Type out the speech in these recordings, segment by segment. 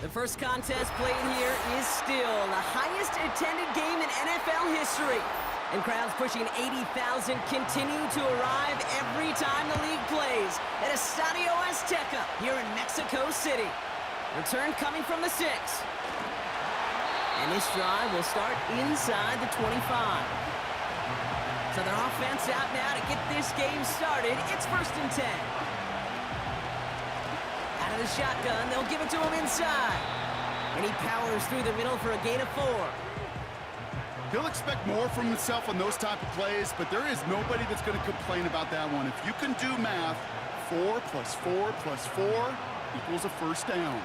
The first contest played here is still the highest attended game in NFL history. And crowds pushing 80,000 continue to arrive every time the league plays at Estadio Azteca here in Mexico City. Return coming from the 6. And this drive will start inside the 25. So their offense out now to get this game started. It's 1st and 10. Out of the shotgun, they'll give it to him inside. And he powers through the middle for a gain of 4. He'll expect more from himself on those type of plays, but there is nobody that's going to complain about that one. If you can do math, 4 plus 4 plus 4 equals a first down.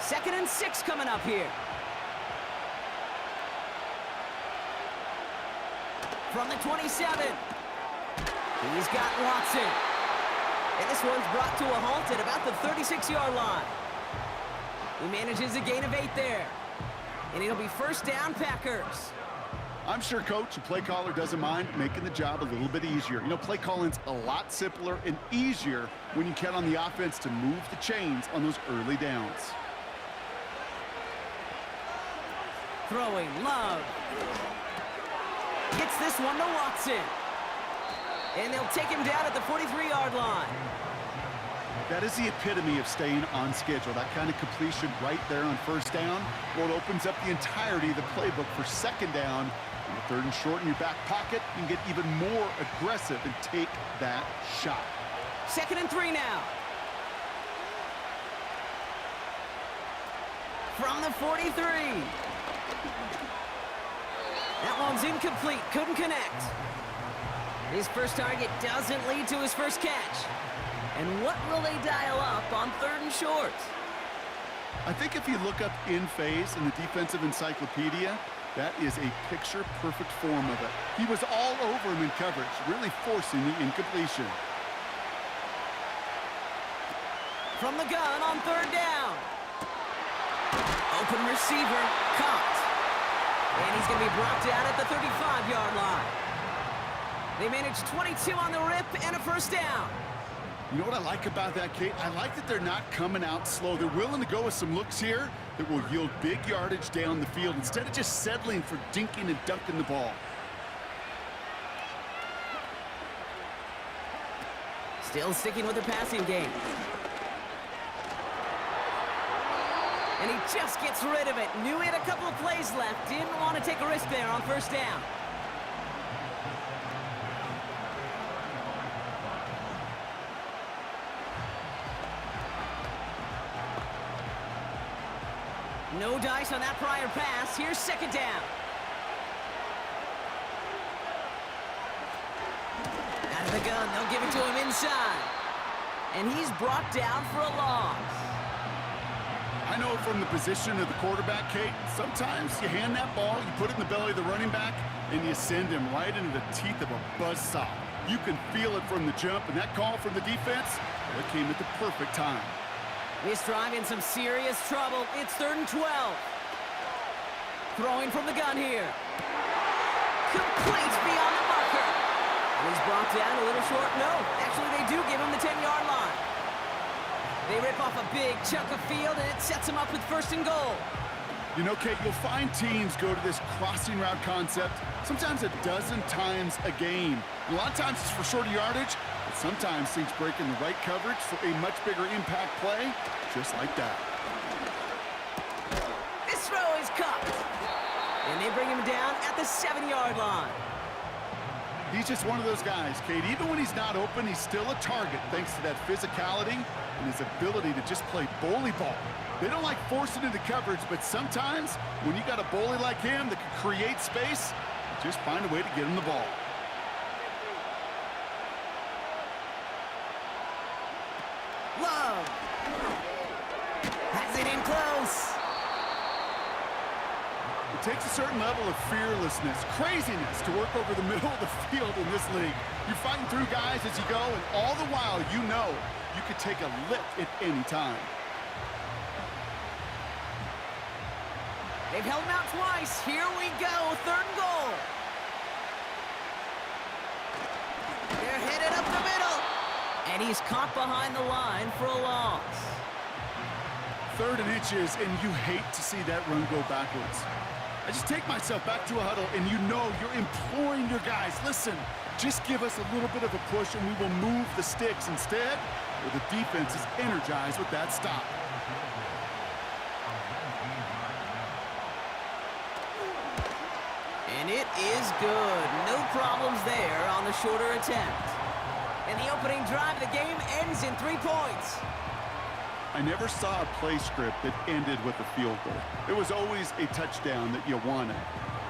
2nd and 6 coming up here. From the 27. He's got Watson. And this one's brought to a halt at about the 36-yard line. He manages a gain of 8 there. And it'll be 1st down, Packers. I'm sure coach and play caller doesn't mind making the job a little bit easier. You know, play calling's a lot simpler and easier when you count on the offense to move the chains on those early downs. Throwing, Love. Gets this one to Watson. And they'll take him down at the 43-yard line. That is the epitome of staying on schedule. That kind of completion right there on 1st down. Well, it opens up the entirety of the playbook for 2nd down. On the 3rd and short in your back pocket, you can get even more aggressive and take that shot. 2nd and 3 now. From the 43. That one's incomplete. Couldn't connect. His first target doesn't lead to his first catch. And what will they dial up on 3rd and short? I think if you look up in phase in the defensive encyclopedia, that is a picture-perfect form of it. He was all over him in coverage, really forcing the incompletion. From the gun on 3rd down. Open receiver, caught. And he's going to be brought down at the 35-yard line. They managed 22 on the rip and a 1st down. You know what I like about that, Kate? I like that they're not coming out slow. They're willing to go with some looks here that will yield big yardage down the field instead of just settling for dinking and dunking the ball. Still sticking with the passing game. And he just gets rid of it. Knew he had a couple of plays left. Didn't want to take a risk there on 1st down. No dice on that prior pass. Here's 2nd down. Out of the gun, they'll give it to him inside. And he's brought down for a loss. I know from the position of the quarterback, Kate, sometimes you hand that ball, you put it in the belly of the running back, and you send him right into the teeth of a buzzsaw. You can feel it from the jump, and that call from the defense, well, it came at the perfect time. This drive in some serious trouble. It's 3rd and 12. Throwing from the gun here. Complete beyond the marker. And he's brought down a little short. No, actually they do give him the 10-yard line. They rip off a big chunk of field, and it sets him up with 1st and goal. You know, Kate, you'll find teams go to this crossing route concept sometimes a dozen times a game. And a lot of times it's for shorter yardage, but sometimes things break in the right coverage for a much bigger impact play, just like that. This throw is caught. And they bring him down at the 7-yard line. He's just one of those guys, Kate. Even when he's not open, he's still a target thanks to that physicality and his ability to just play bully ball. They don't like forcing into coverage, but sometimes when you got a bully like him that can create space, just find a way to get him the ball. Love. Has it in close. It takes a certain level of fearlessness, craziness to work over the middle of the field in this league. You're fighting through guys as you go, and all the while you know you could take a lick at any time. They've held him out twice. Here we go. 3rd and goal. They're headed up the middle. And he's caught behind the line for a loss. 3rd and inches, and you hate to see that run go backwards. I just take myself back to a huddle, and you know you're imploring your guys, listen, just give us a little bit of a push, and we will move the sticks. Instead, well, the defense is energized with that stop. And it is good. No problems there on the shorter attempt. And the opening drive of the game ends in 3 points. I never saw a play script that ended with a field goal. It was always a touchdown that you wanted.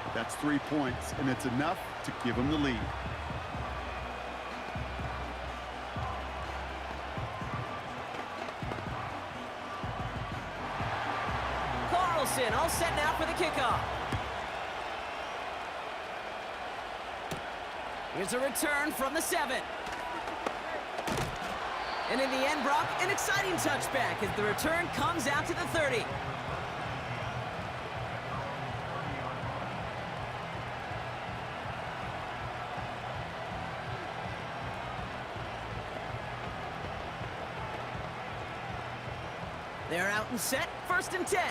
But that's 3 points, and it's enough to give them the lead. Carlson all set now for the kickoff. Here's a return from the 7. And in the end, Brock, an exciting touchback as the return comes out to the 30. They're out and set, 1st and 10.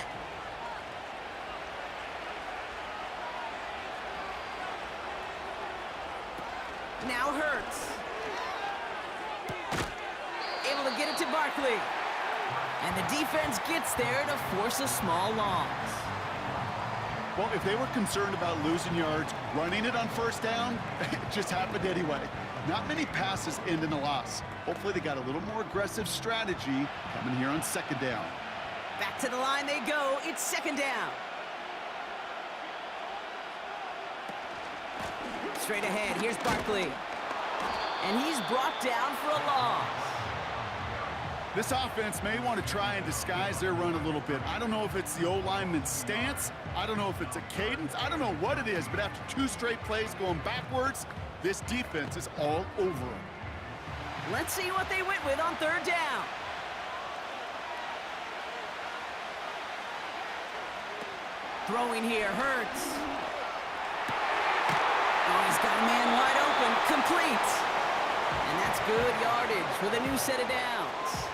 Now Hurts. Able to get it to Barkley. And the defense gets there to force a small loss. Well, if they were concerned about losing yards, running it on 1st down, it just happened anyway. Not many passes end in a loss. Hopefully they got a little more aggressive strategy coming here on 2nd down. Back to the line they go. It's 2nd down. Straight ahead, here's Barkley. And he's brought down for a loss. This offense may want to try and disguise their run a little bit. I don't know if it's the O-lineman's stance. I don't know if it's a cadence. I don't know what it is, but after 2 straight plays going backwards, this defense is all over them. Let's see what they went with on 3rd down. Throwing here, Hurts. Oh, he's got a man wide open, complete. And that's good yardage with a new set of downs.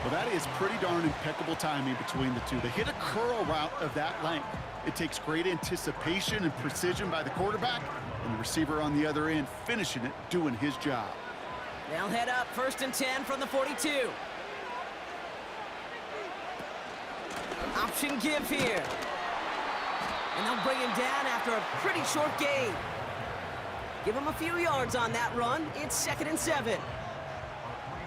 Well, that is pretty darn impeccable timing between the two. They hit a curl route of that length. It takes great anticipation and precision by the quarterback, and the receiver on the other end finishing it, doing his job. They'll head up 1st and 10 from the 42. Option give here. And they'll bring him down after a pretty short gain. Give him a few yards on that run. It's 2nd and 7.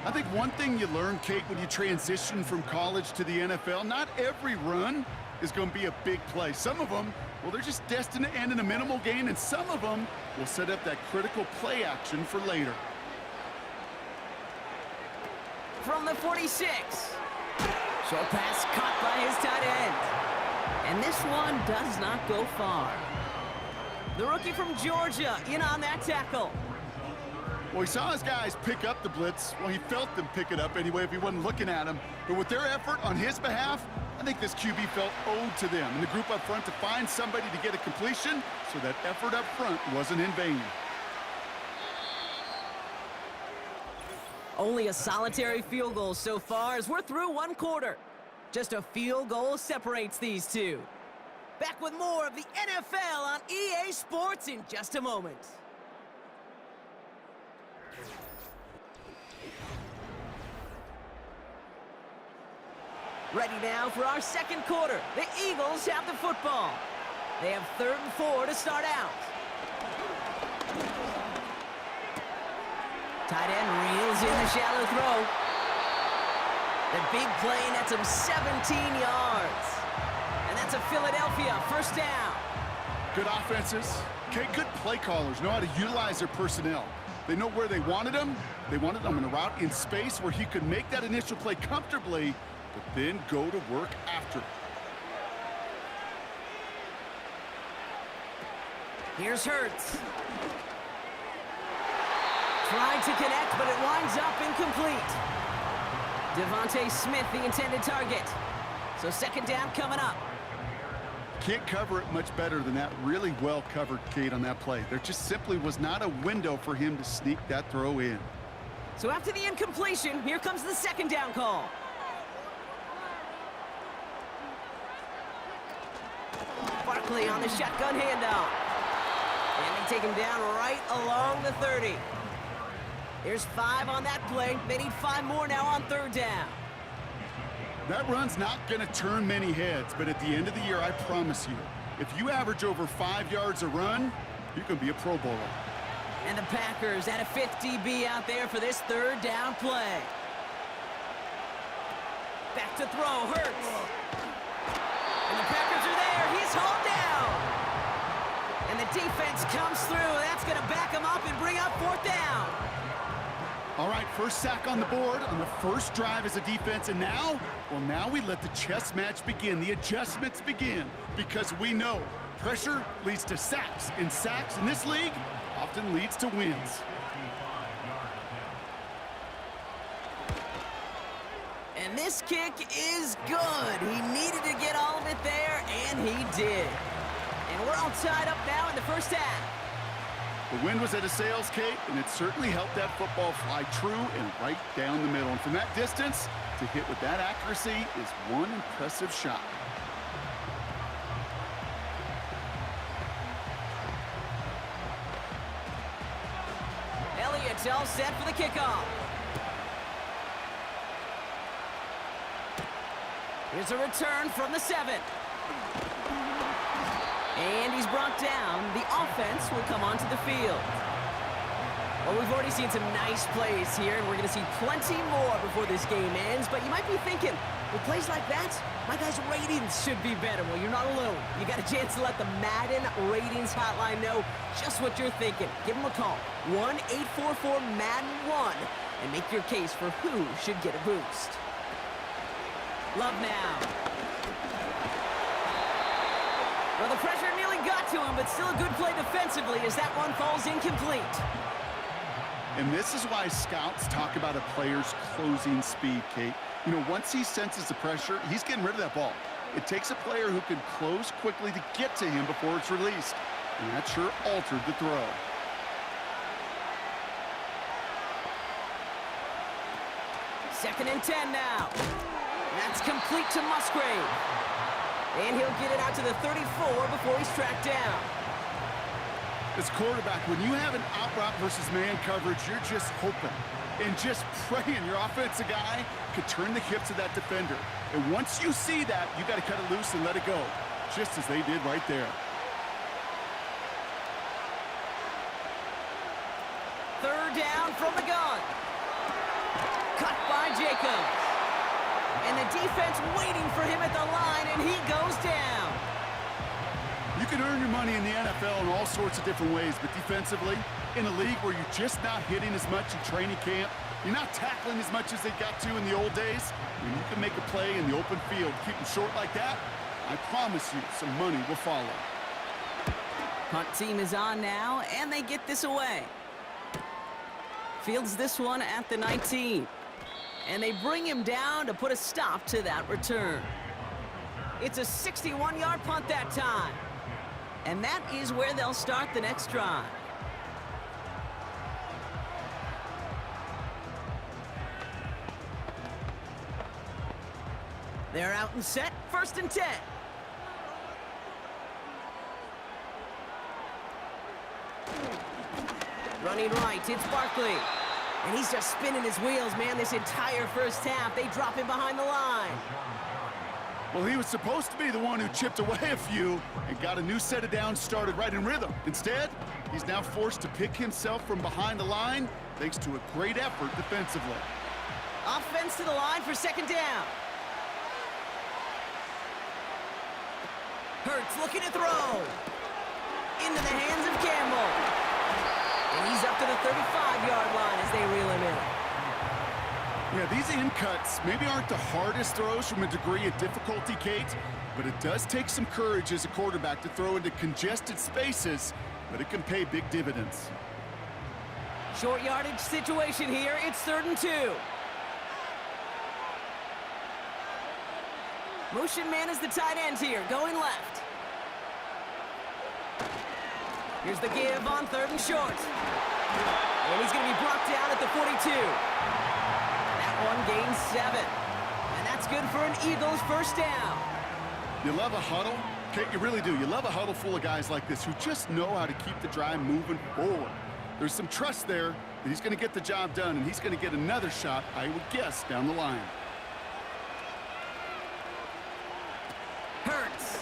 I think one thing you learn, Kate, when you transition from college to the NFL, not every run is going to be a big play. Some of them, well, they're just destined to end in a minimal gain, and some of them will set up that critical play action for later. From the 46. Short pass caught by his tight end. And this one does not go far. The rookie from Georgia in on that tackle. Well, he saw his guys pick up the blitz. Well, he felt them pick it up anyway if he wasn't looking at him. But with their effort on his behalf, I think this QB felt owed to them and the group up front to find somebody to get a completion, so that effort up front wasn't in vain. Only a solitary field goal so far as we're through 1 quarter. Just a field goal separates these two. Back with more of the NFL on EA Sports in just a moment. Ready now for our 2nd quarter. The Eagles have the football. They have 3rd and 4 to start out. Tight end reels in the shallow throw. The big play nets him 17 yards. And that's a Philadelphia 1st down. Good offenses. Okay, good play callers know how to utilize their personnel. They know where they wanted him. They wanted him in a route in space where he could make that initial play comfortably, but then go to work after. Here's Hurts. Tried to connect, but it winds up incomplete. Devontae Smith, the intended target. So 2nd down coming up. Can't cover it much better than that. Really well covered, Kate, on that play. There just simply was not a window for him to sneak that throw in. So after the incompletion, here comes the 2nd down call. Barkley on the shotgun handoff. And they take him down right along the 30. There's 5 on that play. They need 5 more now on 3rd down. That run's not going to turn many heads, but at the end of the year, I promise you, if you average over 5 yards a run, you can be a Pro Bowler. And the Packers at a 5th DB out there for this 3rd down play. Back to throw, Hurts. And the Packers are there. He's hauled down. And the defense comes through. That's going to back him up and bring up 4th down. All right, first sack on the board on the first drive as a defense, and now, well, now we let the chess match begin, the adjustments begin, because we know pressure leads to sacks, and sacks in this league often leads to wins. And this kick is good. He needed to get all of it there, and he did. And we're all tied up now in the first half. The wind was at a sails, Kate, and it certainly helped that football fly true and right down the middle. And from that distance, to hit with that accuracy is one impressive shot. Elliott's all set for the kickoff. Here's a return from the 7. And he's brought down. The offense will come onto the field. Well, we've already seen some nice plays here, and we're going to see plenty more before this game ends. But you might be thinking, with plays like that, my guys' ratings should be better. Well, you're not alone. You got a chance to let the Madden ratings hotline know just what you're thinking. Give them a call, 1-844-MADDEN-1, and make your case for who should get a boost. Love now. Well, the pressure nearly got to him, but still a good play defensively as that one falls incomplete. And this is why scouts talk about a player's closing speed, Kate. You know, once he senses the pressure, he's getting rid of that ball. It takes a player who can close quickly to get to him before it's released. And that sure altered the throw. Second and 10 now. That's complete to Musgrave. And he'll get it out to the 34 before he's tracked down. As quarterback, when you have an out route versus man coverage, you're just hoping and just praying your offensive guy could turn the hips of that defender. And once you see that, you got to cut it loose and let it go, just as they did right there. Third down from the gun. Cut by Jacobs. And the defense waiting for him at the line, and he goes down. You can earn your money in the NFL in all sorts of different ways, but defensively, in a league where you're just not hitting as much in training camp, you're not tackling as much as they got to in the old days, when you can make a play in the open field, keep them short like that, I promise you some money will follow. Punt team is on now, and they get this away. Fields this one at the 19. And they bring him down to put a stop to that return. It's a 61-yard punt that time. And that is where they'll start the next drive. They're out and set, 1st and 10. Running right, it's Barkley. And he's just spinning his wheels, man, this entire first half. They drop him behind the line. Well, he was supposed to be the one who chipped away a few and got a new set of downs started right in rhythm. Instead, he's now forced to pick himself from behind the line thanks to a great effort defensively. Offense to the line for 2nd down. Hurts looking to throw. Into the hands of Campbell. And he's up to the 35-yard line as they reel him in. Yeah, these in cuts maybe aren't the hardest throws from a degree of difficulty, Kate, but it does take some courage as a quarterback to throw into congested spaces, but it can pay big dividends. Short yardage situation here. It's 3rd and 2. Motion man is the tight end here, going left. Here's the give on 3rd and short. And he's going to be brought down at the 42. That one gains 7. And that's good for an Eagles 1st down. You love a huddle? Kate, you really do. You love a huddle full of guys like this who just know how to keep the drive moving forward. There's some trust there that he's going to get the job done, and he's going to get another shot, I would guess, down the line. Hurts.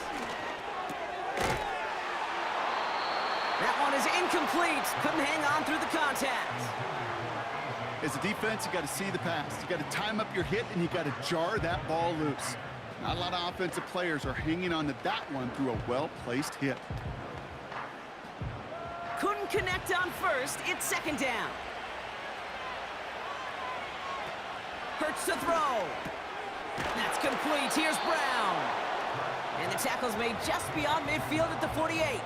That one is incomplete. Couldn't hang on through the contact. As a defense, you got to see the pass. You got to time up your hit, and you got to jar that ball loose. Not a lot of offensive players are hanging on to that one through a well-placed hit. Couldn't connect on first. It's second down. Hurts to throw. That's complete. Here's Brown. And the tackle's made just beyond midfield at the 48.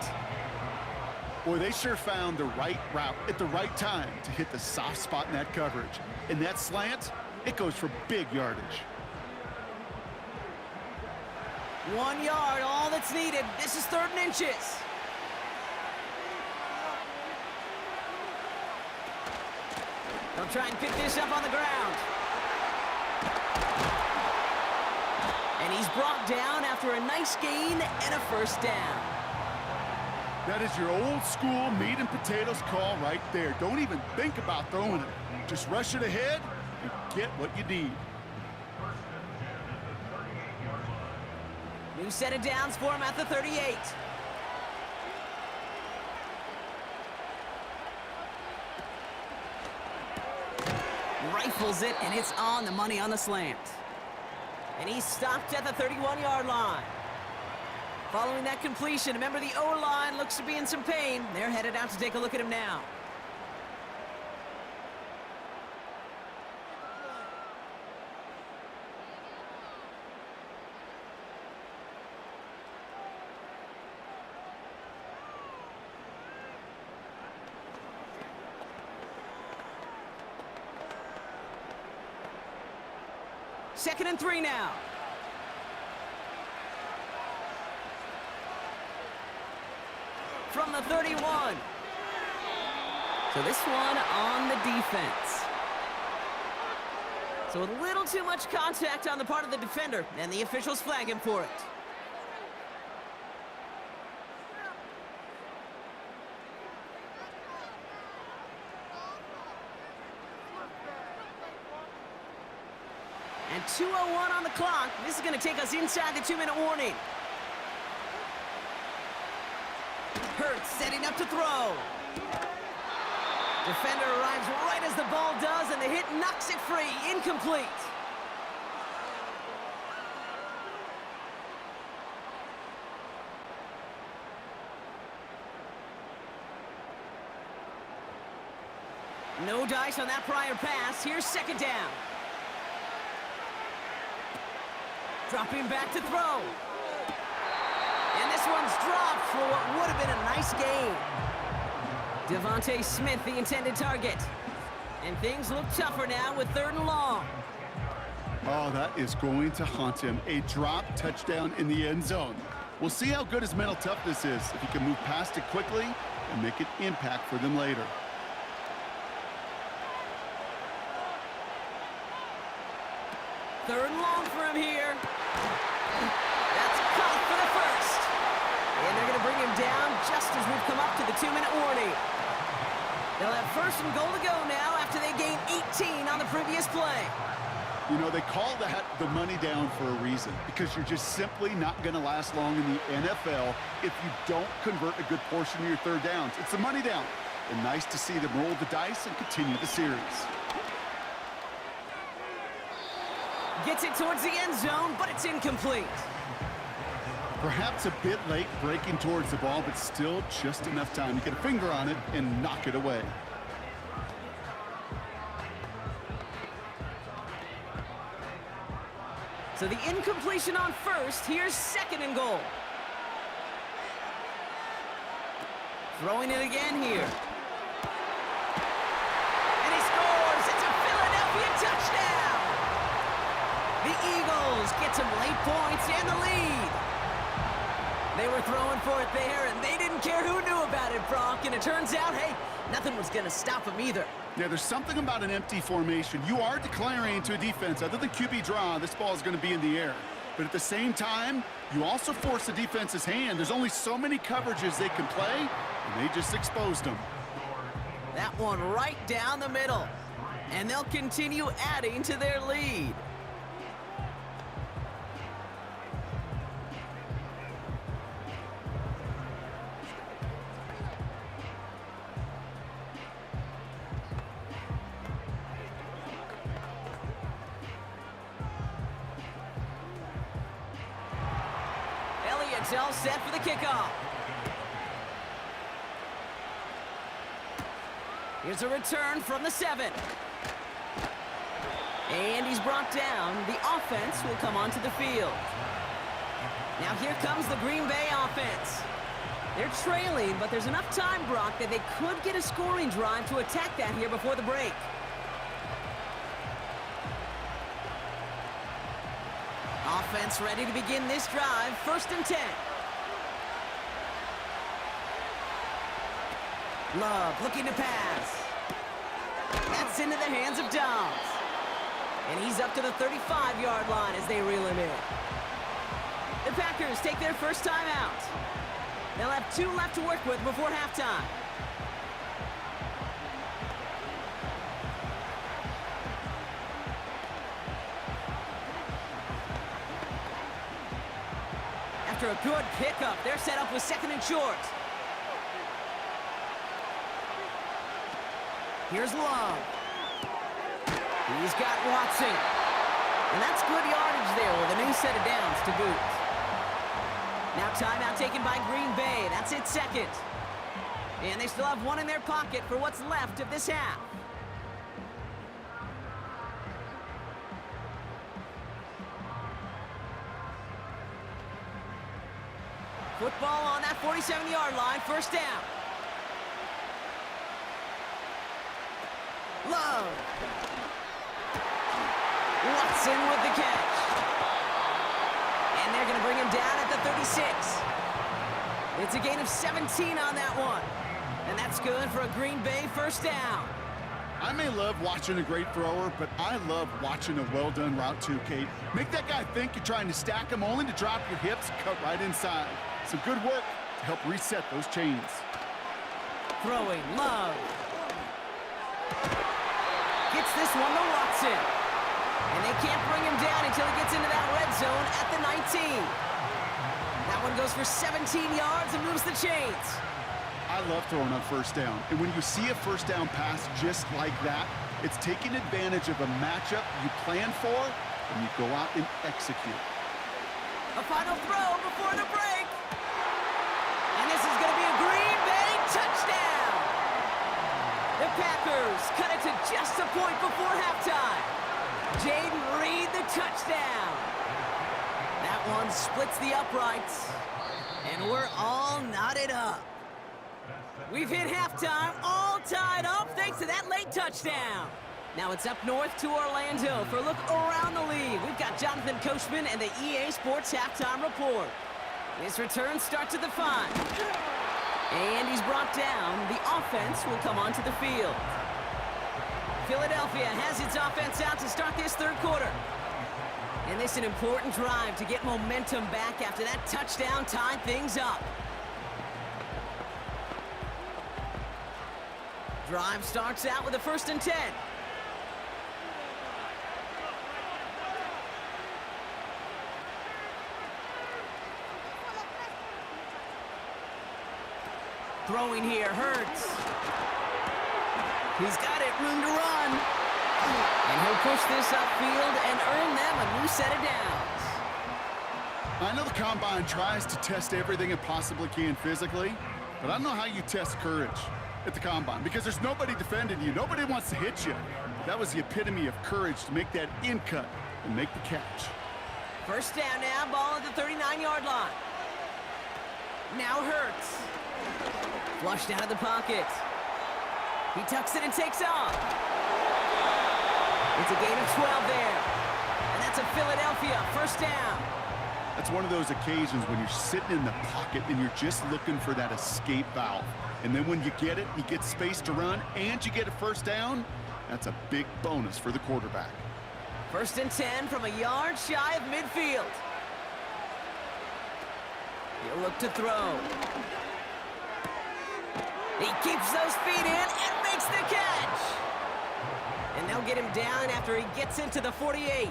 Boy, they sure found the right route at the right time to hit the soft spot in that coverage. And that slant, it goes for big yardage. 1 yard, all that's needed. This is 3rd and inches. They'll try and pick this up on the ground. And he's brought down after a nice gain and a first down. That is your old school meat and potatoes call right there. Don't even think about throwing it. Just rush it ahead and get what you need. New set of downs for him at the 38. Rifles it, and it's on the money on the slant. And he's stopped at the 31-yard line. Following that completion, remember the O-line looks to be in some pain. They're headed out to take a look at him now. Second and 3 now. From the 31. So this one on the defense. So a little too much contact on the part of the defender, and the officials flag him for it. And 2:01 on the clock. This is going to take us inside the 2-minute warning. Hurts setting up to throw. Defender arrives right as the ball does, and the hit knocks it free. Incomplete. No dice on that prior pass. Here's second down. Dropping back to throw. And this one's dropped for what would have been a nice gain. Devontae Smith, the intended target. And things look tougher now with 3rd and long. Oh, that is going to haunt him. A drop touchdown in the end zone. We'll see how good his mental toughness is if he can move past it quickly and make an impact for them later. Third and long for him here. That's caught for the first. And they're going to bring him down just as we've come up to the 2-minute warning. They'll have 1st and goal to go now after they gained 18 on the previous play. You know, they call that the money down for a reason, because you're just simply not going to last long in the NFL if you don't convert a good portion of your 3rd downs. It's the money down. And nice to see them roll the dice and continue the series. Gets it towards the end zone, but it's incomplete. Perhaps a bit late breaking towards the ball, but still just enough time to get a finger on it and knock it away. So the incompletion on first. Here's 2nd and goal. Throwing it again here. And he scores. It's a Philadelphia touchdown. The Eagles get some late points and the lead. They were throwing for it there, and they didn't care who knew about it, Brock. And it turns out, hey, nothing was going to stop them either. Yeah, there's something about an empty formation. You are declaring to a defense, other than QB draw, this ball is going to be in the air. But at the same time, you also force the defense's hand. There's only so many coverages they can play, and they just exposed them. That one right down the middle. And they'll continue adding to their lead. Elliott's all set for the kickoff. Here's a return from the 7. And he's brought down. The offense will come onto the field. Now here comes the Green Bay offense. They're trailing, but there's enough time, Brock, that they could get a scoring drive to attack that here before the break. Offense ready to begin this drive. 1st and 10. Love looking to pass. That's into the hands of Dobbs. And he's up to the 35-yard line as they reel him in. The Packers take their first time out. They'll have 2 left to work with before halftime. After a good pickup, they're set up with 2nd and short. Here's Love. He's got Watson. And that's good yardage there with a new set of downs to boot. Now timeout taken by Green Bay. That's its 2nd. And they still have 1 in their pocket for what's left of this half. Football on that 47-yard line. 1st down. Love. Watson with the catch. And they're going to bring him down at the 36. It's a gain of 17 on that one. And that's good for a Green Bay 1st down. I may love watching a great thrower, but I love watching a well-done route too, Kate. Make that guy think you're trying to stack him only to drop your hips, cut right inside. Some good work to help reset those chains. Throwing, Love. Gets this one to Watson. And they can't bring him down until he gets into that red zone at the 19. That one goes for 17 yards and moves the chains. I love throwing on 1st down. And when you see a 1st down pass just like that, it's taking advantage of a matchup you plan for, and you go out and execute. A final throw before the break. And this is going to be a Green Bay touchdown. The Packers cut it to just a point before halftime. Jaden Reed, the touchdown. That one splits the uprights. And we're all knotted up. We've hit halftime, all tied up thanks to that late touchdown. Now it's up north to Orlando for a look around the league. We've got Jonathan Coachman and the EA Sports Halftime Report. His return starts at the 5. And he's brought down. The offense will come onto the field. Philadelphia has its offense out to start this 3rd quarter. And this is an important drive to get momentum back after that touchdown tied things up. Drive starts out with a 1st and 10. Throwing here, Hurts. He's got it, room to run. And he'll push this upfield and earn them a new set of downs. I know the Combine tries to test everything it possibly can physically, but I don't know how you test courage at the Combine, because there's nobody defending you. Nobody wants to hit you. That was the epitome of courage to make that in cut and make the catch. 1st down now, ball at the 39-yard line. Now Hurts. Flushed out of the pocket. He tucks it and takes off. It's a gain of 12 there. And that's a Philadelphia 1st down. That's one of those occasions when you're sitting in the pocket and you're just looking for that escape valve. And then when you get it, you get space to run, and you get a 1st down, that's a big bonus for the quarterback. 1st and 10 from a yard shy of midfield. He'll look to throw. He keeps those feet in and makes the catch. And they'll get him down after he gets into the 48.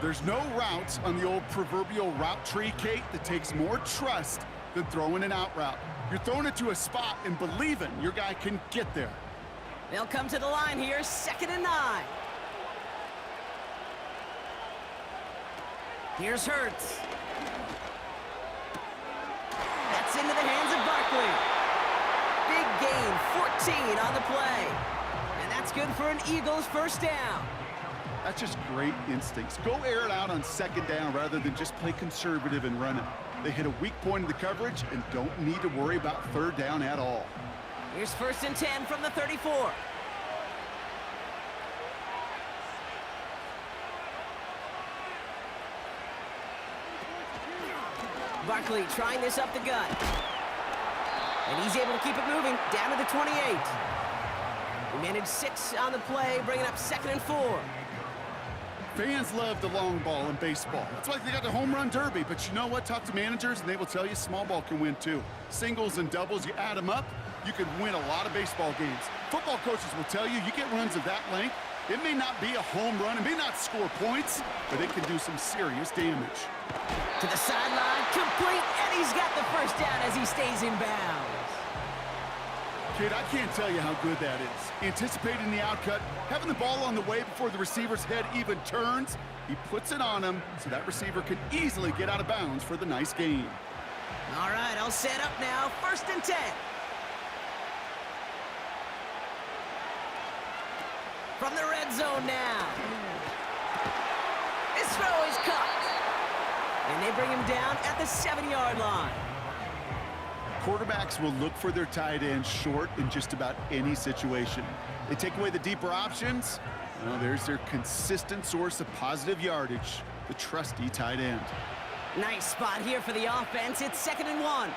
There's no route on the old proverbial route tree, Kate, that takes more trust than throwing an out route. You're throwing it to a spot and believing your guy can get there. They'll come to the line here, 2nd and 9. Here's Hurts. That's into the hands of Barkley. Big gain, 14 on the play. And that's good for an Eagles first down. That's just great instincts. Go air it out on 2nd down rather than just play conservative and run it. They hit a weak point in the coverage and don't need to worry about 3rd down at all. Here's 1st and 10 from the 34. Barkley trying this up the gut. And he's able to keep it moving down to the 28. He managed 6 on the play, bringing up 2nd and 4. Fans love the long ball in baseball. That's why they got the home run derby. But you know what? Talk to managers, and they will tell you small ball can win too. Singles and doubles, you add them up, you can win a lot of baseball games. Football coaches will tell you, you get runs of that length, it may not be a home run, it may not score points, but it can do some serious damage. To the sideline, complete, and he's got the first down as he stays in bounds. Kid, I can't tell you how good that is. Anticipating the outcut, having the ball on the way before the receiver's head even turns, he puts it on him so that receiver can easily get out of bounds for the nice gain. All right, I'll set up now, 1st and 10. From the red zone now. His throw is caught. And they bring him down at the 7-yard line. Quarterbacks will look for their tight end short in just about any situation. They take away the deeper options. Well, there's their consistent source of positive yardage, the trusty tight end. Nice spot here for the offense. It's 2nd and 1.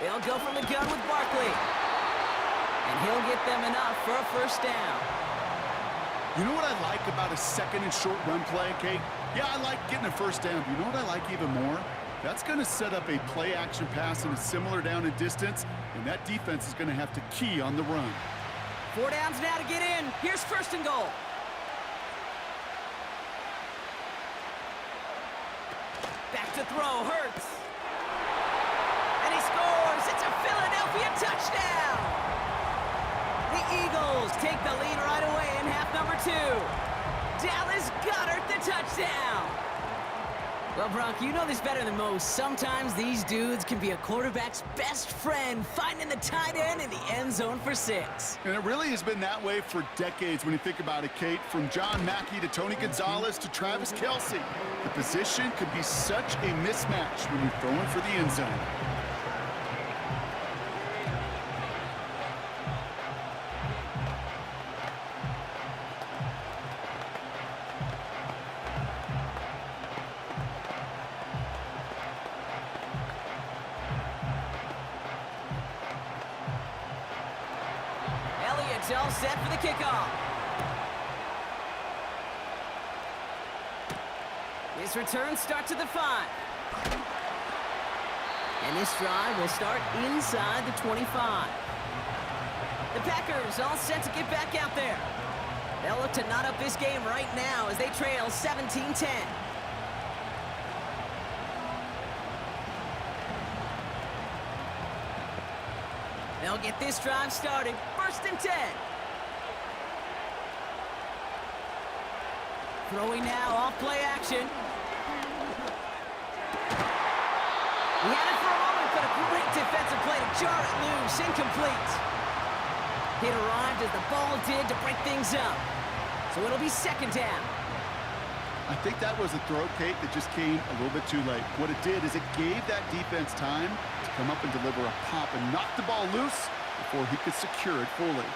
They'll go from the gun with Barkley. And he'll get them enough for a first down. You know what I like about a 2nd and short run play, Kate? Yeah, I like getting a first down. But you know what I like even more? That's going to set up a play-action pass in a similar down and distance, and that defense is going to have to key on the run. 4 downs now to get in. Here's 1st and goal. Back to throw, Hurts. And he scores. It's a Philadelphia touchdown. The Eagles take the lead right away in half number 2. Dallas Goedert the touchdown. Well, Bronk, you know this better than most. Sometimes these dudes can be a quarterback's best friend, finding the tight end in the end zone for 6. And it really has been that way for decades when you think about it, Kate. From John Mackey to Tony Gonzalez to Travis Kelce. The position could be such a mismatch when you're throwing for the end zone. All set for the kickoff. This return starts at the 5. And this drive will start inside the 25. The Packers all set to get back out there. They'll look to knot up this game right now as they trail 17-10. They'll get this drive started. 1st and 10. Throwing now off play action. He had it for a moment, but a great defensive play to jar it loose. Incomplete. It arrived as the ball did to break things up. So it'll be 2nd down. I think that was a throw, Kate, that just came a little bit too late. What it did is it gave that defense time to come up and deliver a pop and knock the ball loose before he could secure it fully.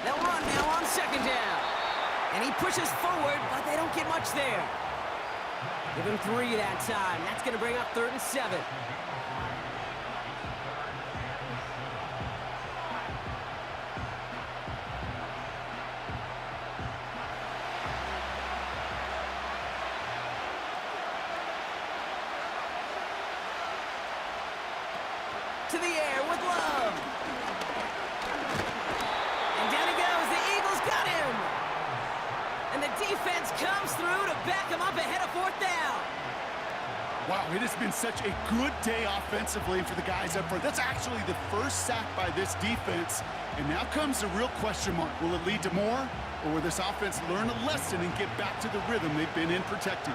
They'll run now on 2nd down. And he pushes forward, but they don't get much there. Give him 3 that time. That's going to bring up 3rd and 7. into the air with Love. And down he goes. The Eagles got him. And the defense comes through to back him up ahead of 4th down. Wow, it has been such a good day offensively for the guys up front. That's actually the first sack by this defense. And now comes the real question mark. Will it lead to more? Or will this offense learn a lesson and get back to the rhythm they've been in protecting?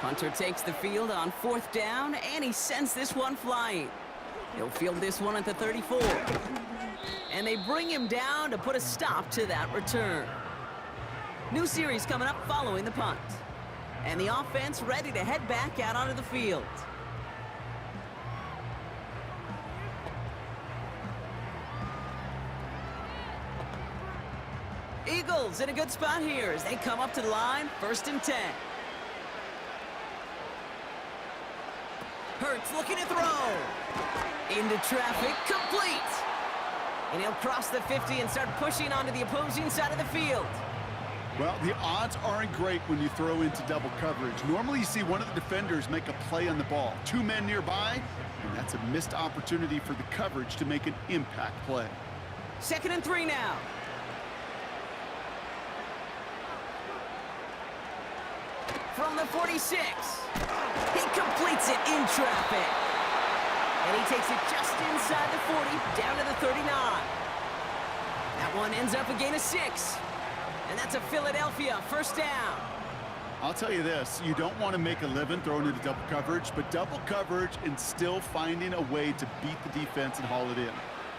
Hunter takes the field on 4th down, and he sends this one flying. He'll field this one at the 34. And they bring him down to put a stop to that return. New series coming up following the punt. And the offense ready to head back out onto the field. Eagles in a good spot here as they come up to the line, 1st and 10. Hurts looking to throw. Into traffic, complete. And he'll cross the 50 and start pushing onto the opposing side of the field. Well, the odds aren't great when you throw into double coverage. Normally you see one of the defenders make a play on the ball. 2 men nearby, and that's a missed opportunity for the coverage to make an impact play. 2nd and 3 now. From the 46. He completes it in traffic. And he takes it just inside the 40, down to the 39. That one ends up a gain of 6. And that's a Philadelphia 1st down. I'll tell you this, you don't want to make a living throwing into double coverage, but double coverage and still finding a way to beat the defense and haul it in.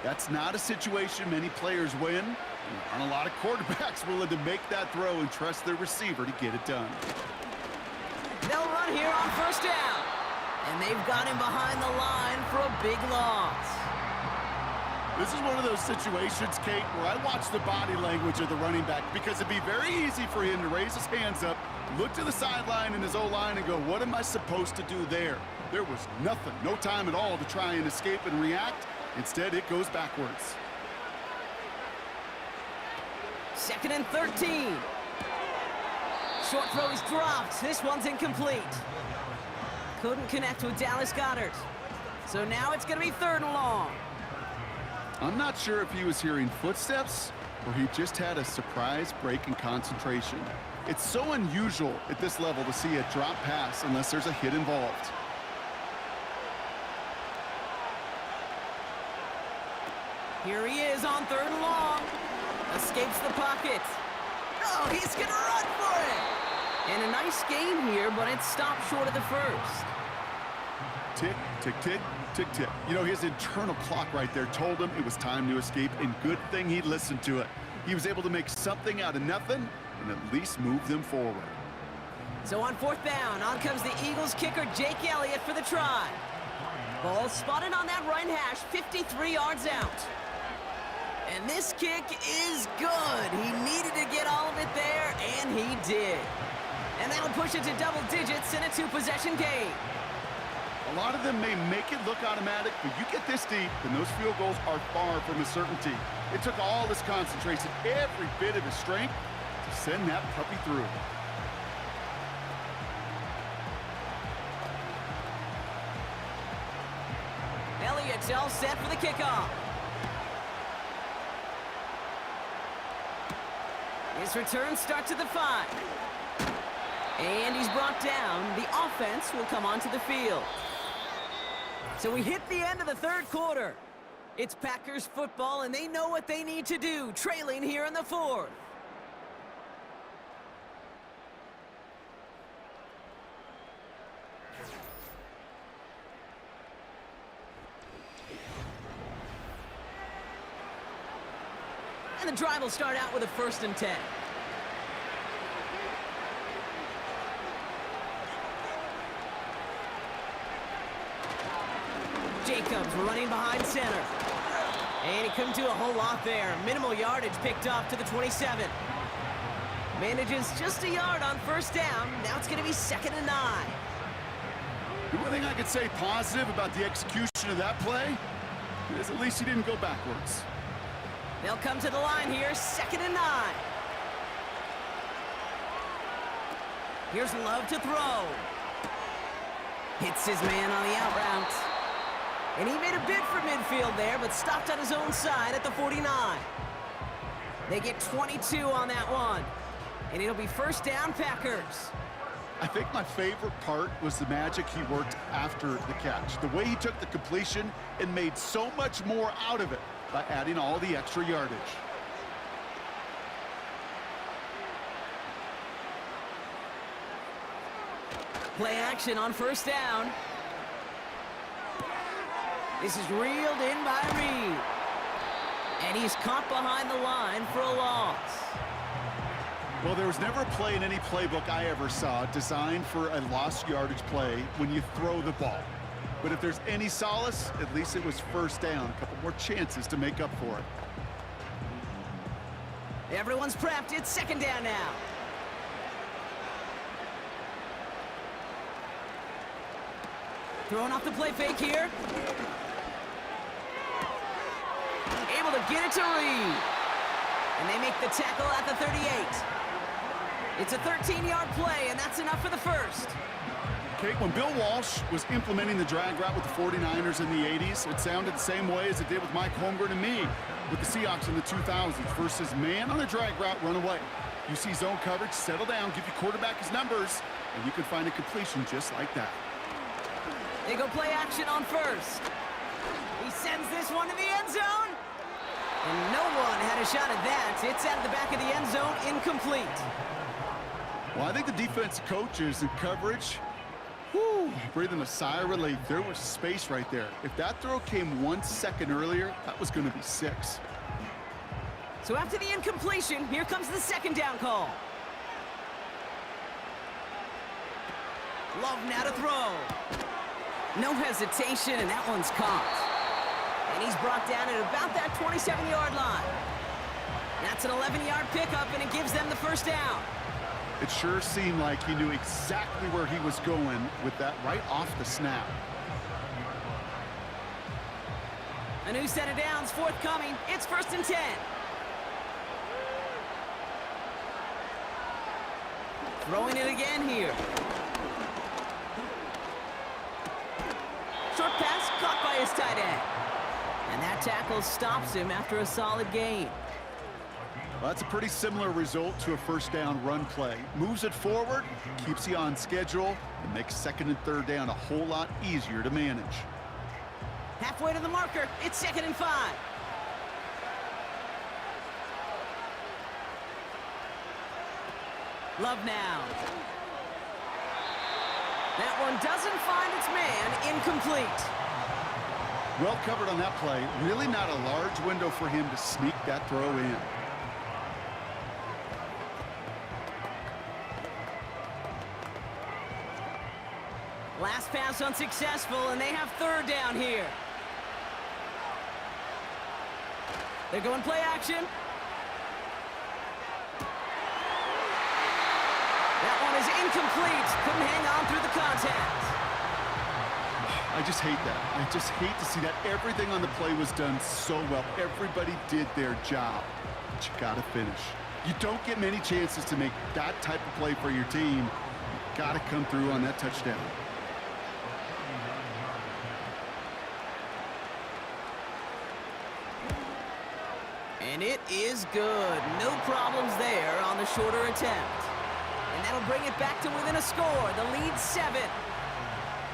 That's not a situation many players win. There aren't a lot of quarterbacks willing to make that throw and trust their receiver to get it done. They'll run here on 1st down. And they've got him behind the line for a big loss. This is one of those situations, Kate, where I watch the body language of the running back because it'd be very easy for him to raise his hands up, look to the sideline in his O-line and go, what am I supposed to do there? There was nothing, no time at all to try and escape and react. Instead, it goes backwards. 2nd and 13. Short throw is dropped. This one's incomplete. Couldn't connect with Dallas Goedert. So now it's going to be 3rd and long. I'm not sure if he was hearing footsteps or he just had a surprise break in concentration. It's so unusual at this level to see a drop pass unless there's a hit involved. Here he is on 3rd and long. Escapes the pocket. Oh, he's going to run for it. And a nice game here, but it stopped short of the 1st. Tick, tick, tick, tick, tick. You know, his internal clock right there told him it was time to escape, and good thing he listened to it. He was able to make something out of nothing and at least move them forward. So on 4th down, on comes the Eagles kicker, Jake Elliott, for the try. Ball spotted on that right hash, 53 yards out. And this kick is good. He needed to get all of it there, and he did. And that'll push it to double digits in a 2-possession game. A lot of them may make it look automatic, but you get this deep, and those field goals are far from a certainty. It took all his concentration, every bit of his strength, to send that puppy through. Elliott's all set for the kickoff. His return starts at the 5. And he's brought down. The offense will come onto the field. So we hit the end of the 3rd quarter. It's Packers football, and they know what they need to do, trailing here in the 4th. And the drive will start out with a 1st and 10. Jacobs running behind center. And he couldn't do a whole lot there. Minimal yardage picked up to the 27. Manages just a yard on 1st down. Now it's going to be 2nd and 9. The one thing I could say positive about the execution of that play is at least he didn't go backwards. They'll come to the line here, 2nd and 9. Here's Love to throw. Hits his man on the out route. And he made a bid for midfield there, but stopped on his own side at the 49. They get 22 on that one. And it'll be first down, Packers. I think my favorite part was the magic he worked after the catch. The way he took the completion and made so much more out of it by adding all the extra yardage. Play action on first down. This is reeled in by Reed. And he's caught behind the line for a loss. Well, there was never a play in any playbook I ever saw designed for a lost yardage play when you throw the ball. But if there's any solace, at least it was first down. A couple more chances to make up for it. Everyone's prepped. It's second down now. Throwing off the play fake here. Able to get it to Reed. And they make the tackle at the 38. It's a 13-yard play, and that's enough for the first. Kate, when Bill Walsh was implementing the drag route with the 49ers in the 80s, it sounded the same way as it did with Mike Holmgren and me with the Seahawks in the 2000s versus man on a drag route, run away. You see zone coverage, settle down, give your quarterback his numbers, and you can find a completion just like that. They go play action on first. He sends this one to the end zone. And no one had a shot at that. It's out of the back of the end zone, incomplete. Well, I think the defensive coaches in coverage, breathing a sigh of relief. There was space right there. If that throw came 1 second earlier, that was going to be 6. So after the incompletion, here comes the second down call. Love now to throw. No hesitation, and that one's caught. And he's brought down at about that 27-yard line. That's an 11-yard pickup, and it gives them the first down. It sure seemed like he knew exactly where he was going with that right off the snap. A new set of downs forthcoming. It's first and 10. Throwing it again here. Short pass caught by his tight end. And that tackle stops him after a solid gain. Well, that's a pretty similar result to a first down run play. Moves it forward, keeps you on schedule, and makes second and third down a whole lot easier to manage. Halfway to the marker, it's second and 5. Love now. That one doesn't find its man, incomplete. Well covered on that play. Really not a large window for him to sneak that throw in. Last pass unsuccessful, and they have third down here. They're going play action. That one is incomplete. Couldn't hang on through the contact. I just hate that. I just hate to see that. Everything on the play was done so well. Everybody did their job. But you got to finish. You don't get many chances to make that type of play for your team. You got to come through on that touchdown. And it is good. No problems there on the shorter attempt. And that'll bring it back to within a score. The lead 7.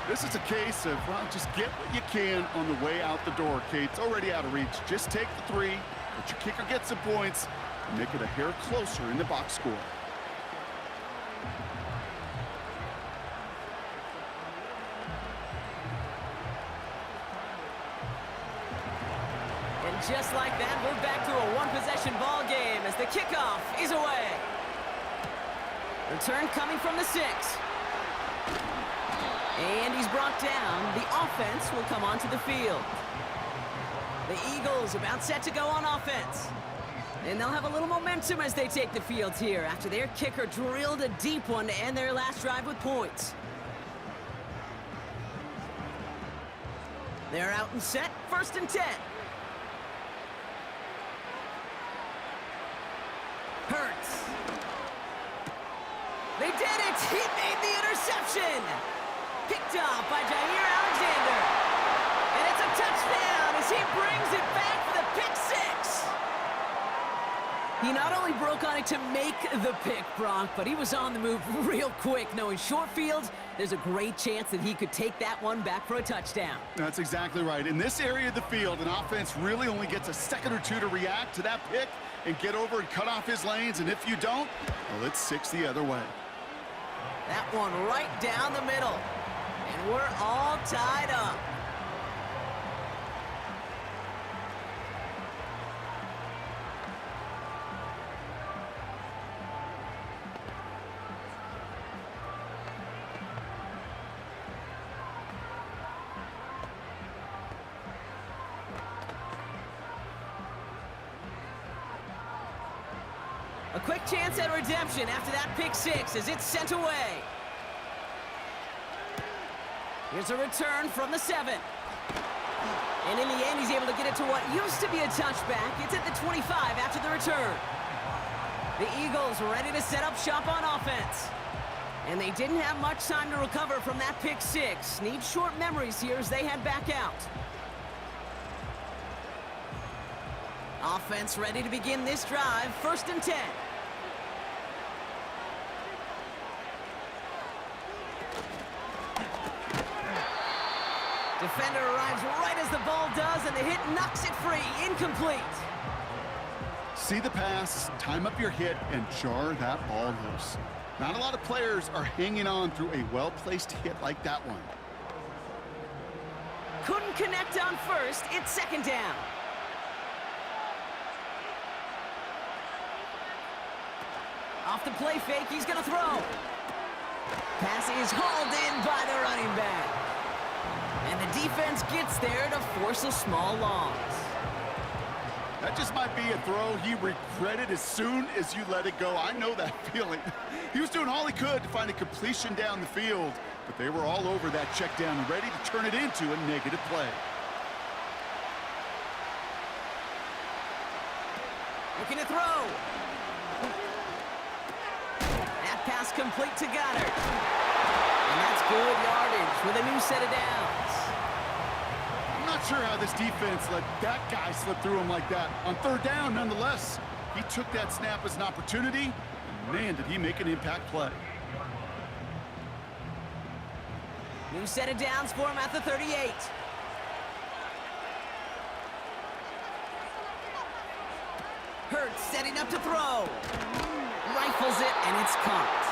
This is a case of, well, just get what you can on the way out the door, Kate. It's already out of reach. Just take the 3, let your kicker get some points, and make it a hair closer in the box score. And just like that, we're back to a one-possession ball game as the kickoff is away. Return coming from the 6. And he's brought down. The offense will come onto the field. The Eagles about set to go on offense. And they'll have a little momentum as they take the field here after their kicker drilled a deep one to end their last drive with points. They're out and set. First and 10. Hurts. They did it! He made the interception! Picked picked off by Jair Alexander. And it's a touchdown as he brings it back for the pick six. He not only broke on it to make the pick, Bronk, but he was on the move real quick, knowing short fields, there's a great chance that he could take that one back for a touchdown. That's exactly right. In this area of the field, an offense really only gets a second or two to react to that pick and get over and cut off his lanes, and if you don't, well, it's 6 the other way. That one right down the middle, and we're all tied up. A quick chance at redemption after that pick six as it's sent away. Here's a return from the 7. And in the end, he's able to get it to what used to be a touchback. It's at the 25 after the return. The Eagles ready to set up shop on offense. And they didn't have much time to recover from that pick six. Need short memories here as they head back out. Offense ready to begin this drive. 1st and 10. Defender arrives right as the ball does, and the hit knocks it free. Incomplete. See the pass, time up your hit, and jar that ball loose. Not a lot of players are hanging on through a well-placed hit like that one. Couldn't connect on first. It's 2nd down. Off the play fake, he's going to throw. Pass is hauled in by the running back. And the defense gets there to force a small loss. That just might be a throw he regretted as soon as you let it go. I know that feeling. He was doing all he could to find a completion down the field, but they were all over that check down and ready to turn it into a negative play. Looking to throw. That pass complete to Goddard. And that's good yardage with a new set of downs. I'm not sure how this defense let that guy slip through him like that. On 3rd down, nonetheless, he took that snap as an opportunity. And man, did he make an impact play. New set of downs for him at the 38. Hurts setting up to throw. Rifles it, and it's caught.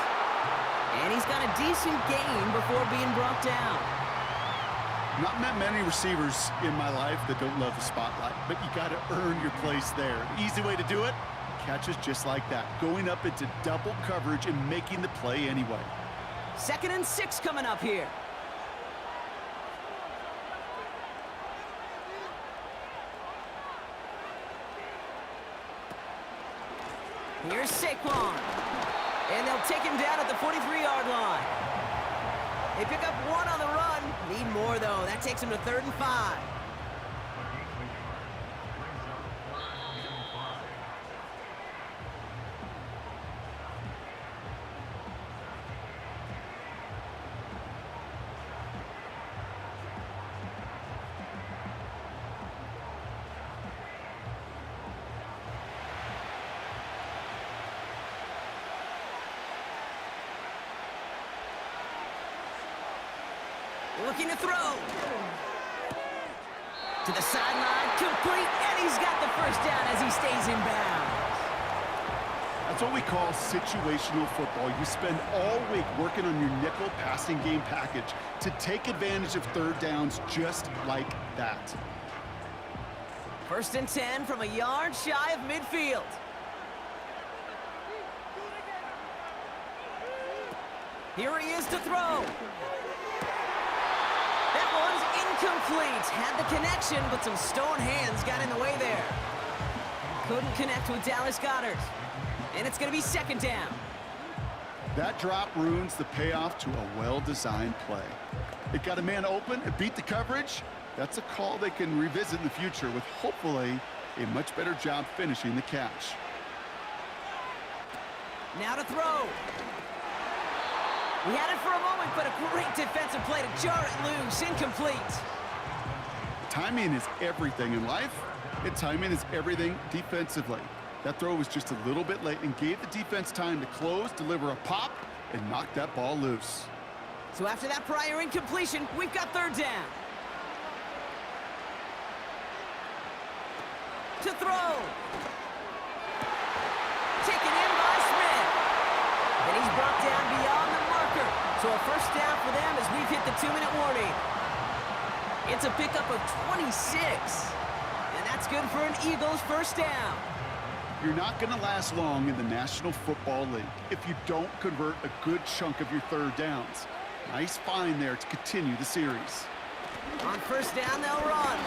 And he's got a decent gain before being brought down. Not met many receivers in my life that don't love the spotlight, but you got to earn your place there. The easy way to do it, catches just like that, going up into double coverage and making the play anyway. 2nd and 6 coming up here. Here's Saquon. And they'll take him down at the 43-yard line. They pick up 1 on the run. Need more, though. That takes him to 3rd and 5. Looking to throw. To the sideline, complete, and he's got the 1st down as he stays in bounds. That's what we call situational football. You spend all week working on your nickel passing game package to take advantage of 3rd downs just like that. 1st and 10 from a yard shy of midfield. Here he is to throw. That one's incomplete. Had the connection, but some stone hands got in the way there. Couldn't connect with Dallas Goedert. And it's going to be 2nd down. That drop ruins the payoff to a well-designed play. It got a man open, it beat the coverage. That's a call they can revisit in the future with hopefully a much better job finishing the catch. Now to throw. He had it for a moment, but a great defensive play to jar it loose. Incomplete. Timing is everything in life, and timing is everything defensively. That throw was just a little bit late and gave the defense time to close, deliver a pop, and knock that ball loose. So after that prior incompletion, we've got third down. To throw. Taken in by Smith. And he's brought down beyond the marker. So a first down for them as we've hit the 2-minute warning. It's a pickup of 26. And that's good for an Eagles first down. You're not going to last long in the National Football League if you don't convert a good chunk of your third downs. Nice find there to continue the series. On first down, they'll run.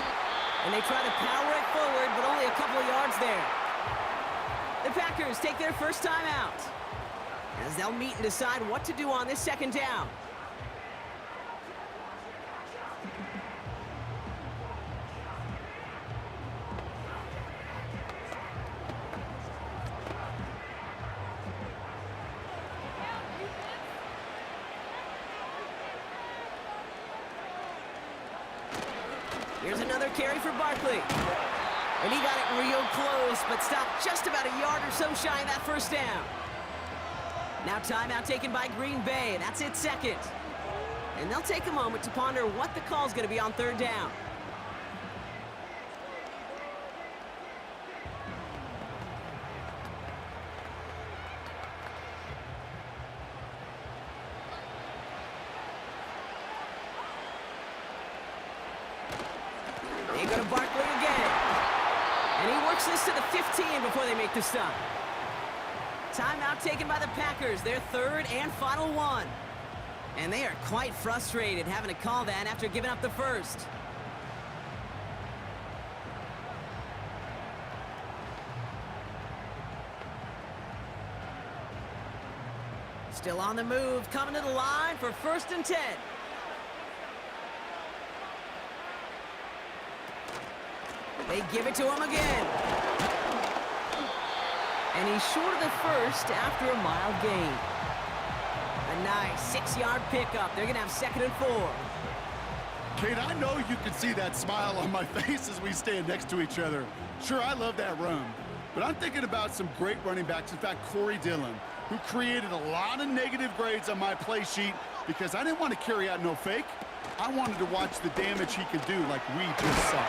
And they try to power it forward, but only a couple of yards there. The Packers take their first time out, as they'll meet and decide what to do on this second down. Here's another carry for Barkley. And he got it real close, but stopped just about a yard or so shy of that first down. Now timeout taken by Green Bay. That's its second. And they'll take a moment to ponder what the call's going to be on third down. They go to Barkley again. And he works this to the 15 before they make the stop. Timeout taken by the Packers, their third and final one. And they are quite frustrated having to call that after giving up the first. Still on the move, coming to the line for 1st and 10. They give it to him again. And he's short of the first after a mild gain. A nice 6-yard pickup. They're going to have 2nd and 4. Kate, I know you can see that smile on my face as we stand next to each other. Sure, I love that run. But I'm thinking about some great running backs. In fact, Corey Dillon, who created a lot of negative grades on my play sheet because I didn't want to carry out no fake. I wanted to watch the damage he could do like we just saw.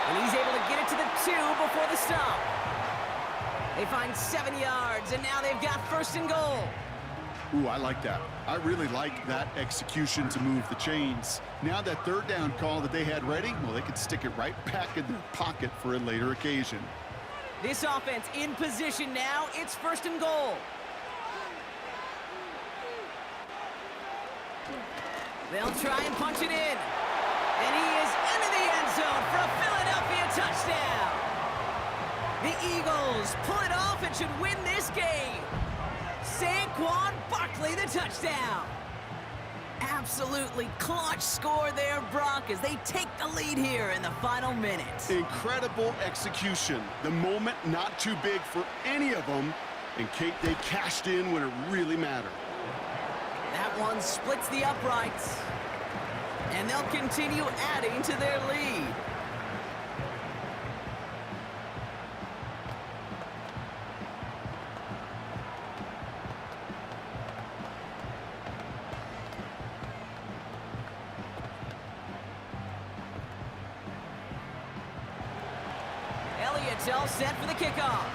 And he's able to get it to the 2 before the stop. They find 7 yards, and now they've got 1st and goal. Ooh, I like that. I really like that execution to move the chains. Now that third down call that they had ready, well, they could stick it right back in their pocket for a later occasion. This offense in position now. It's 1st and goal. They'll try and punch it in. And he is into the end zone for a Philadelphia touchdown. The Eagles pull it off and should win this game. Saquon Barkley, the touchdown. Absolutely clutch score there, Brock, as they take the lead here in the final minutes. Incredible execution. The moment not too big for any of them. And Kate, they cashed in when it really mattered. That one splits the uprights. And they'll continue adding to their lead. Elliott's all set for the kickoff.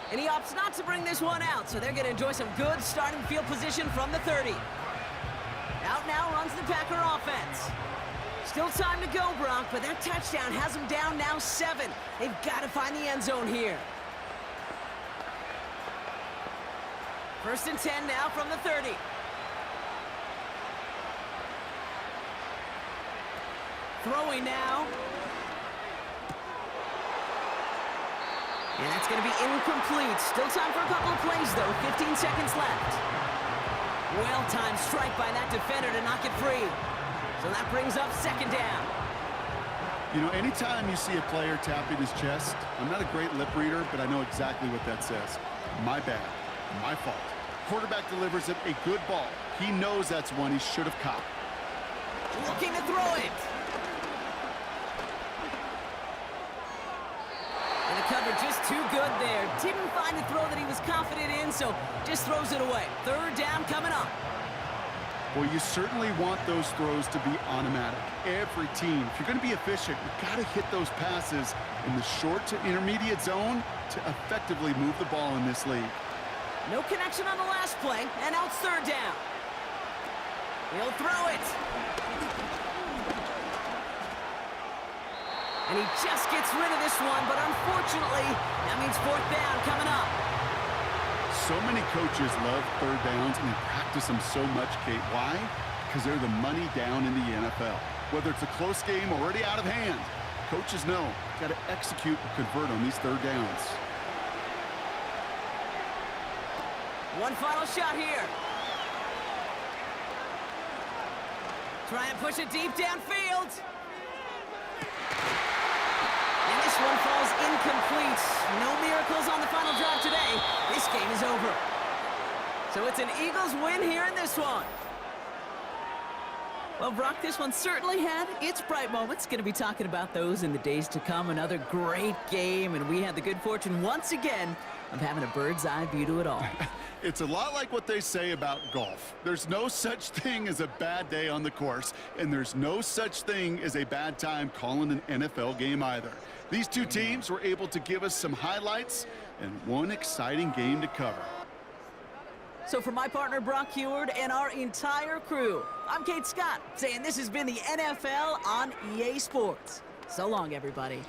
And he opts not to bring this one out, so they're going to enjoy some good starting field position from the 30. Out now runs the Packer offense. Still time to go, Brock, but that touchdown has them down now 7. They've got to find the end zone here. 1st and 10 now from the 30. Throwing now. And that's going to be incomplete. Still time for a couple of plays, though. 15 seconds left. Well-timed strike by that defender to knock it free. So that brings up 2nd down. You know, anytime you see a player tapping his chest, I'm not a great lip reader, but I know exactly what that says. My bad. My fault. Quarterback delivers it a good ball. He knows that's one he should have caught. Looking to throw it. And the cover just too good there. Didn't find a throw that he was confident in, so just throws it away. Third down coming up. Well, you certainly want those throws to be automatic. Every team, if you're going to be efficient, you've got to hit those passes in the short to intermediate zone to effectively move the ball in this league. No connection on the last play, and now it's third down. He'll throw it. And he just gets rid of this one, but unfortunately, that means fourth down coming up. So many coaches love third downs, and they practice them so much, Kate. Why? Because they're the money down in the NFL. Whether it's a close game already out of hand, coaches know got to execute and convert on these third downs. One final shot here. Try and push it deep downfield. And this one falls incomplete. No miracles on the final drive today. This game is over. So it's an Eagles win here in this one. Well, Brock, this one certainly had its bright moments. Going to be talking about those in the days to come. Another great game, and we had the good fortune once again of having a bird's eye view to it all. It's a lot like what they say about golf. There's no such thing as a bad day on the course, and there's no such thing as a bad time calling an NFL game either. These two teams were able to give us some highlights and one exciting game to cover. So for my partner, Brock Heward, and our entire crew, I'm Kate Scott, saying this has been the NFL on EA Sports. So long, everybody.